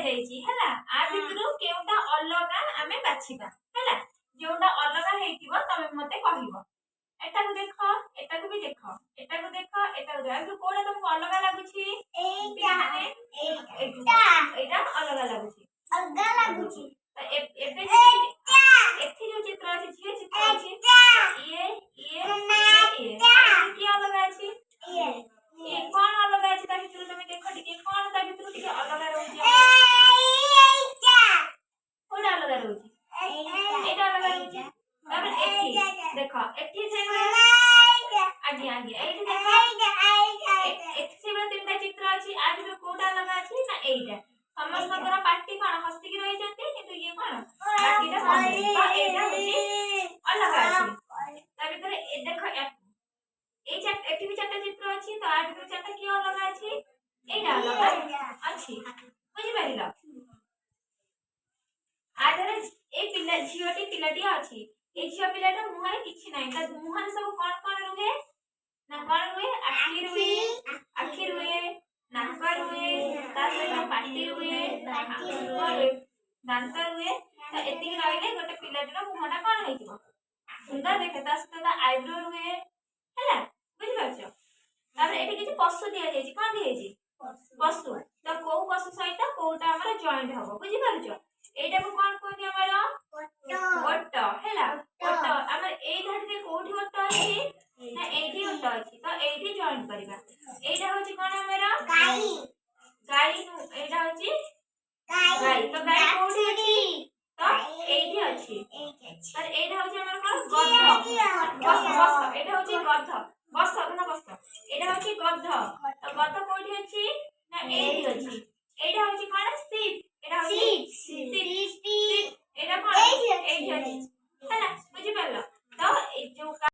जायछि हला आ भितरु केउटा अलगा आमे बाछिबा हला जेउटा अलगा हेतिबो तमे मते कहिबो एटा को देखो एटा को भी देखो एटा को देखो एटा को देखो कोडा तुमको अलगा लागुछि एटा एटा अलगा लागुछि तो एबे एथि जो चित्र अछि जे चित्र अछि ये की अलगा अछि ये कोन अलगा अछि ता भितर तुमे देखो टिके कोन ता भितर टिके अलगा रहउछि कोडा अलगा रहउछि एटा अलगा रहउछि तबे एथि देखो एथि से आगे आगे एथि देखो एथि से तीनटा चित्र अछि आ भितर कोडा अलगा अछि ना एटा समस्त कर पार्टी कोन हस्ती की रहि जंती किंतु ये कोन पार्टीटा कोन तो एटा होछि अलगा अछि ता भितर ए देखो ए चार एथि भी चारटा चित्र अछि तो आ भितर चारटा की अलगा अछि एटा अलगा अछि बुझि पारिलो आधरे ए पिला झियोटी पिलाटी अछि ए झियो पिलाटा मुहारे किछि नाही ता मुहारे सब कोन कोन रुहे ना कोन रुहे आखि रुहे नाक रुहे ता सहित पाटी रुहे दांत रुहे तो एति रहिले गोटे पिलाटीर मुहटा कोन हेतिबो सुंदर देखे ता सहित आईब्रो रुहे हैला बुझि पाछो तापर एठी किछि पशु दिया जायछि कोन दिया जायछि पशु तो को पशु सहित कोटा हमर जॉइंट हबो बुझि पाछो